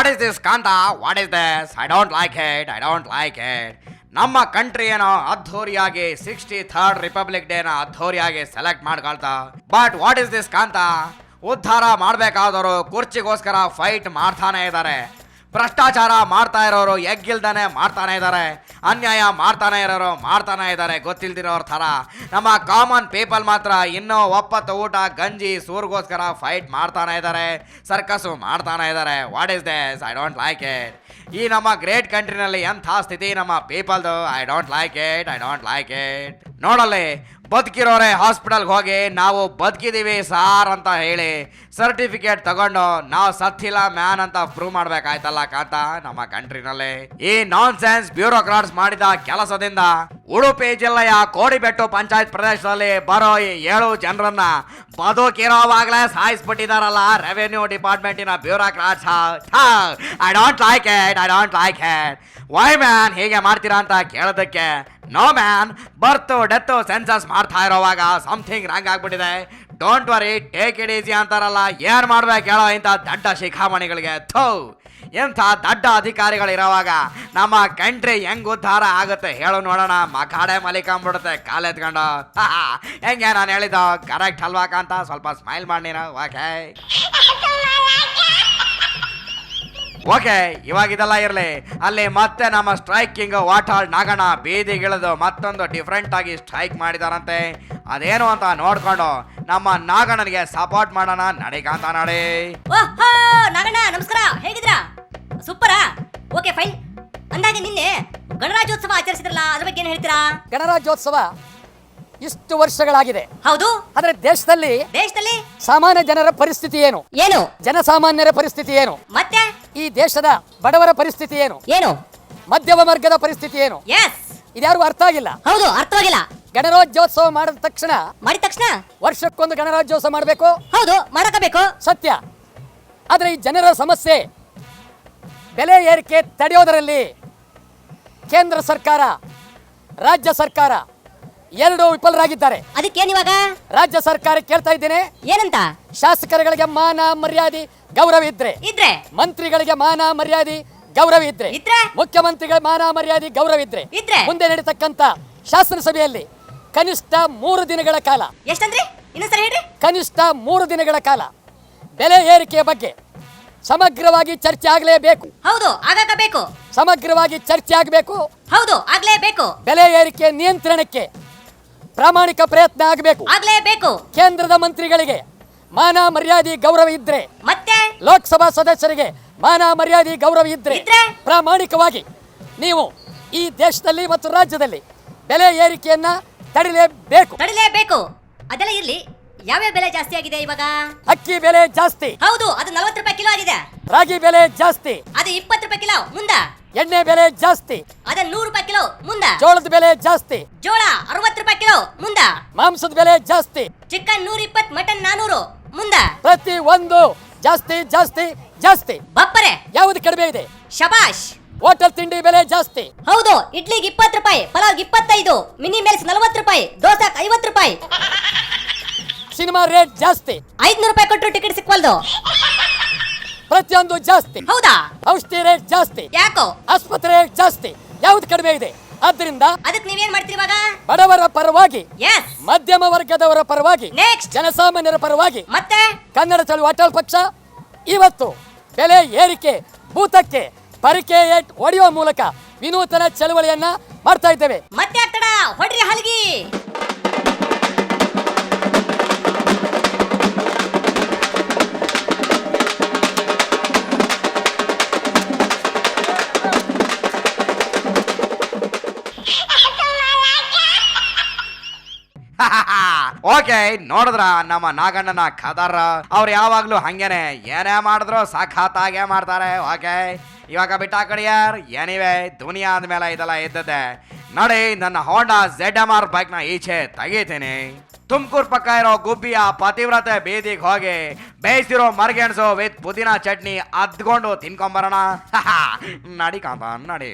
What is this Kanta, what is this, I don't like it. ನಮ್ಮ country ಏನೋ ಅದ್ಧೂರಿಯಾಗಿ 63rd republic ಡೇನ ಅದ್ಧೂರಿಯಾಗಿ ಸೆಲೆಕ್ಟ್ ಮಾಡ್ಕೊಳ್ತಾ, but what is this Kanta, ಉದ್ಧಾರ ಮಾಡ್ಬೇಕಾದವರು ಕುರ್ಚಿಗೋಸ್ಕರ ಫೈಟ್ ಮಾಡ್ತಾನೆ ಇದ್ದಾರೆ. ಭ್ರಷ್ಟಾಚಾರ ಮಾಡ್ತಾ ಇರೋರು ಎಗ್ಗಿಲ್ದಾನೆ ಮಾಡ್ತಾನೆ ಇದ್ದಾರೆ, ಅನ್ಯಾಯ ಮಾಡ್ತಾನೆ ಇರೋರು ಮಾಡ್ತಾನೆ ಇದ್ದಾರೆ. ಗೊತ್ತಿಲ್ದಿರೋರ ಥರ ನಮ್ಮ ಕಾಮನ್ ಪೀಪಲ್ ಮಾತ್ರ ಇನ್ನೂ ಒಪ್ಪತ್ತು ಊಟ ಗಂಜಿ ಸೂರ್ಗೋಸ್ಕರ ಫೈಟ್ ಮಾಡ್ತಾನೆ ಇದ್ದಾರೆ, ಸರ್ಕಸ್ಸು ಮಾಡ್ತಾನೆ ಇದ್ದಾರೆ. What is this, I don't like it. ಈ ನಮ್ಮ ಗ್ರೇಟ್ ಕಂಟ್ರಿನಲ್ಲಿ ಎಂಥ ಸ್ಥಿತಿ ನಮ್ಮ ಪೀಪಲ್ದು, ಐ ಡೋಂಟ್ ಲೈಕ್ ಇಟ್. ನೋಡಲ್ಲಿ ಬದುಕಿರೋರೆ ಹಾಸ್ಪಿಟಲ್ಗೆ ಹೋಗಿ ನಾವು ಬದುಕಿದೀವಿ ಸಾರ್ ಅಂತ ಹೇಳಿ ಸರ್ಟಿಫಿಕೇಟ್ ತಗೊಂಡು ನಾವು ಸತ್ತಿಲ್ಲ ಮ್ಯಾನ್ ಅಂತ ಪ್ರೂವ್ ಮಾಡ್ಬೇಕಾಯ್ತಲ್ಲ ಕಾಂತ ನಮ್ಮ ಕಂಟ್ರಿನಲ್ಲಿ. ಈ ನಾನ್ ಸೆನ್ಸ್ ಬ್ಯೂರೋಕ್ರಾಟ್ಸ್ ಮಾಡಿದ ಕೆಲಸದಿಂದ ಉಡುಪಿ ಜಿಲ್ಲೆಯ ಕೋಡಿಬೆಟ್ಟು ಪಂಚಾಯತ್ ಪ್ರದೇಶದಲ್ಲಿ ಬರೋ ಈ 7 ಜನರನ್ನ ಬದುಕಿರೋವಾಗಲೇ ಸಾಯಿಸ್ಬಿಟ್ಟಿದಾರಲ್ಲ ರೆವೆನ್ಯೂ ಡಿಪಾರ್ಟ್ಮೆಂಟಿನ bureaucrats. I don't like it. Why man ಹೀಗೆ ಮಾಡ್ತೀರಾ ಅಂತ ಕೇಳೋದಕ್ಕೆ, no man, birth death census ಮಾಡ್ತಾ ಇರೋವಾಗ ಸಮಥಿಂಗ್ ರಾಂಗ್ ಆಗ್ಬಿಟ್ಟಿದೆ. Don't worry, take it easy ಅಂತಾರಲ್ಲ, ಏನ್ ಮಾಡ್ಬೇಕು ಹೇಳೋ ಇಂಥ ದಡ್ಡ ಶಿಖಾಮಣಿಗಳಿಗೆ. ಎಂಥ ದಡ್ಡ ಅಧಿಕಾರಿಗಳಿರೋವಾಗ ನಮ್ಮ ಕಂಟ್ರಿ ಹೆಂಗ್ ಉದ್ಧಾರ ಆಗುತ್ತೆ ಹೇಳು ನೋಡೋಣ. ಮಕಾಡೆ ಮಲಿಕೊಂಡ್ಬಿಡುತ್ತೆ ಕಾಲೆತ್ಕೊಂಡು. ಹೆಂಗೆ ನಾನು ಹೇಳಿದ್ದು ಕರೆಕ್ಟ್ ಅಲ್ವಾ ಅಂತ ಸ್ವಲ್ಪ ಸ್ಮೈಲ್ ಮಾಡಿ ಓಕೆ. ಇವಾಗ ಇದೆಲ್ಲ ಇರಲಿ, ಅಲ್ಲಿ ಮತ್ತೆ ನಮ್ಮ ಸ್ಟ್ರೈಕಿಂಗ್ ವಾಟಾಳ್ ನಾಗಣ್ಣ ಬೀದಿಗಿಳಿದು ಮತ್ತೊಂದು ಡಿಫ್ರೆಂಟ್ ಆಗಿ ಸ್ಟ್ರೈಕ್ ಮಾಡಿದಾರಂತೆ. ಅದೇನು ಅಂತ ನೋಡ್ಕೊಂಡು ನಮ್ಮ ನಾಗಣ್ಣನಿಗೆ ಸಪೋರ್ಟ್ ಮಾಡೋಣ. ನಡಿಕಾಂತ ನಡಿ. ನಾಗಣ್ಣ ನಮಸ್ಕಾರ, ಹೇಗಿದ್ರಾ? ಸೂಪರಾ, ಓಕೆ ಫೈನ್. ಅಂದಾಗೆ ನಿನ್ನೆ ಗಣರಾಜ್ಯೋತ್ಸವ ಆಚರಿಸಿದ್ರಲ್ಲ, ಅದ್ರ ಬಗ್ಗೆ ಏನು ಹೇಳ್ತೀರಾ? ಗಣರಾಜ್ಯೋತ್ಸವ ಇಷ್ಟು ವರ್ಷಗಳಾಗಿದೆ, ಹೌದು. ಆದ್ರೆ ದೇಶದಲ್ಲಿ ಸಾಮಾನ್ಯ ಜನರ ಪರಿಸ್ಥಿತಿ ಏನು? ಜನಸಾಮಾನ್ಯರ ಪರಿಸ್ಥಿತಿ ಏನು? ಮತ್ತೆ ಈ ದೇಶದ ಬಡವರ ಪರಿಸ್ಥಿತಿ ಏನು? ಮಧ್ಯಮ ವರ್ಗದ ಪರಿಸ್ಥಿತಿ ಏನು? ಇದ್ಯಾರು ಅರ್ಥ ಆಗಿಲ್ಲ. ಹೌದು, ಅರ್ಥವಾಗಿಲ್ಲ. ಗಣರಾಜ್ಯೋತ್ಸವ ಮಾಡಿದ ತಕ್ಷಣ ವರ್ಷಕ್ಕೊಂದು ಗಣರಾಜ್ಯೋತ್ಸವ ಮಾಡಬೇಕು. ಹೌದು, ಮಾಡಬೇಕು, ಸತ್ಯ. ಆದ್ರೆ ಈ ಜನರ ಸಮಸ್ಯೆ ಬೆಲೆ ಏರಿಕೆ ತಡೆಯೋದರಲ್ಲಿ ಕೇಂದ್ರ ಸರ್ಕಾರ ರಾಜ್ಯ ಸರ್ಕಾರ ಎರಡು ವಿಫಲರಾಗಿದ್ದಾರೆ. ಅದಕ್ಕೇನಿವಾಗ ರಾಜ್ಯ ಸರ್ಕಾರ ಕೇಳ್ತಾ ಇದ್ದೇನೆ, ಏನಂತ? ಶಾಸಕರುಗಳಿಗೆ ಮಾನ ಮರ್ಯಾದೆ ಗೌರವ ಇದ್ರೆ, ಮಂತ್ರಿಗಳಿಗೆ ಮಾನ ಮರ್ಯಾದೆ ಗೌರವ ಇದ್ರೆ, ಮುಖ್ಯಮಂತ್ರಿಗಳ ಮಾನ ಮರ್ಯಾದೆ ಗೌರವ ಇದ್ರೆ ಮುಂದೆ ನಡೀತಕ್ಕಂತ ಶಾಸನಸಭೆಯಲ್ಲಿ ಕನಿಷ್ಠ 3 ದಿನಗಳ ಕಾಲ, ಎಷ್ಟಂದ್ರಿ ಇನ್ನೊಂದ್ಸರಿ ಹೇಳ್ರಿ, ಕನಿಷ್ಠ 3 ದಿನಗಳ ಕಾಲ ಬೆಲೆ ಏರಿಕೆಯ ಬಗ್ಗೆ ಸಮಗ್ರವಾಗಿ ಚರ್ಚೆ ಆಗಲೇಬೇಕು. ಹೌದು, ಆಗಬೇಕು. ಸಮಗ್ರವಾಗಿ ಚರ್ಚೆ ಆಗಬೇಕು. ಹೌದು, ಆಗಲೇಬೇಕು. ಬೆಲೆ ಏರಿಕೆ ನಿಯಂತ್ರಣಕ್ಕೆ ಪ್ರಾಮಾಣಿಕ ಪ್ರಯತ್ನ ಆಗಬೇಕು. ಕೇಂದ್ರದ ಮಂತ್ರಿಗಳಿಗೆ ಮಾನ ಮರ್ಯಾದೆ ಗೌರವ ಇದ್ರೆ, ಮತ್ತೆ ಲೋಕಸಭಾ ಸದಸ್ಯರಿಗೆ ಮಾನ ಮರ್ಯಾದೆ ಗೌರವ ಇದ್ರೆ ಪ್ರಾಮಾಣಿಕವಾಗಿ ನೀವು ಈ ದೇಶದಲ್ಲಿ ಮತ್ತು ರಾಜ್ಯದಲ್ಲಿ ಬೆಲೆ ಏರಿಕೆಯನ್ನ ತಡಿಲೇಬೇಕು. ಅದೆಲ್ಲ ಇರ್ಲಿ, ಯಾವ್ಯಾವ ಬೆಲೆ ಜಾಸ್ತಿ ಆಗಿದೆ ಇವಾಗ? ಅಕ್ಕಿ ಬೆಲೆ ಜಾಸ್ತಿ. ಹೌದು, ಅದು 40 ರೂಪಾಯಿ ಕಿಲೋ ಆಗಿದೆ. ರಾಗಿ ಬೆಲೆ ಜಾಸ್ತಿ. ಅದು 20 ರೂಪಾಯಿ ಕಿಲೋ ಮುಂದ. ಎಣ್ಣೆ ಬೆಲೆ ಜಾಸ್ತಿ. ಅದ 100 ರೂಪಾಯಿ ಕಿಲೋ ಮುಂದ. ಜೋಳದ ಬೆಲೆ ಜಾಸ್ತಿ. ಜೋಳ 60 ರೂಪಾಯಿ ಕಿಲೋ ಮುಂದ. ಮಾಂಸದ ಬೆಲೆ ಜಾಸ್ತಿ. ಚಿಕನ್ 120, ಮಟನ್ 400 ಮುಂದ. ಪ್ರತಿ ಒಂದು ಜಾಸ್ತಿ. ಬಪ್ಪರೆ ಯಾವುದು ಕಡಿಮೆ ಇದೆ? ಶಬಾಷ್. ಹೋಟೆಲ್ ತಿಂಡಿ ಬೆಲೆ ಜಾಸ್ತಿ. ಹೌದು, ಇಡ್ಲಿಗೆ 20 ರೂಪಾಯಿ, ಪಲಾವ್ 25, ಮಿನಿ ಮೇಲ್ಸ್ 40 ರೂಪಾಯಿ, ದೋಸೆ 50 ರೂಪಾಯಿ. ಸಿನಿಮಾ ರೇಟ್ ಜಾಸ್ತಿ. 500 ರೂಪಾಯಿ ಕೊಟ್ಟರು ಟಿಕೆಟ್ ಸಿಕ್ವಲ್ದು. ಪ್ರತಿಯೊಂದು ಜಾಸ್ತಿ. ಹೌದಾ? ಔಷಧಿ ರೇಟ್ ಜಾಸ್ತಿ. ಯಾಕೋ? ಆಸ್ಪತ್ರೆ ರೇಟ್ ಜಾಸ್ತಿ. ಯಾವ್ದು ಕಡಿಮೆ ಇದೆ? ಆದ್ರಿಂದ ಅದಕ್ಕೆ ನೀವೇನ್ ಮಾಡ್ತೀರಿ ಇವಾಗ? ಬಡವರ ಪರವಾಗಿ, ಮಧ್ಯಮ ವರ್ಗದವರ ಪರವಾಗಿ, ಜನಸಾಮಾನ್ಯರ ಪರವಾಗಿ ಮತ್ತೆ ಕನ್ನಡ ಚಳವಳಿ ಅಟಲ್ ಪಕ್ಷ ಇವತ್ತು ಬೆಲೆ ಏರಿಕೆ ಭೂತಕ್ಕೆ ಪರಿಕೆ ಹೊಡೆಯುವ ಮೂಲಕ ವಿನೂತನ ಚಳವಳಿಯನ್ನ ಮಾಡ್ತಾ ಇದ್ದೇವೆ. ಮತ್ತೆ ಆಗ್ತಡ ಹೊಡ್ರಿ ಹಲ್ಗಿ. ಓಕೆ, ನೋಡಿದ್ರ ನಮ್ಮ ನಾಗಣ್ಣನ ಖದರ್ ಅವ್ರು ಯಾವಾಗ್ಲೂ ಹಂಗೇನೆ, ಏನೇ ಮಾಡಿದ್ರು ಸಾಖಾತಾಗೆ ಮಾಡ್ತಾರೆ. ಓಕೆ, ಇವಾಗ ಬಿಟ್ಟಾಕಡಿಯಾರ್. ಎನಿವೆ, ದುನಿಯಾ ಆದ್ಮೇಲೆ ಇದೆಲ್ಲ ಇದ್ದದೆ. ನೋಡಿ, ನನ್ನ ಹೋಂಡಾ ZMR ಬೈಕ್ ನ ಈಚೆ ತೆಗೀತೀನಿ. ತುಮಕೂರು ಪಕ್ಕ ಇರೋ ಗುಬ್ಬಿಯ ಪತಿವ್ರತೆ ಬೀದಿಗೆ ಹೋಗಿ ಬೇಯಿಸಿರೋ ಮರ್ಗೆಣಸು ವಿತ್ ಪುದೀನ ಚಟ್ನಿ ಅದ್ಕೊಂಡು ತಿನ್ಕೊಂಬರೋಣ. ನಡಿ ಕಾಂತ ನಡಿ.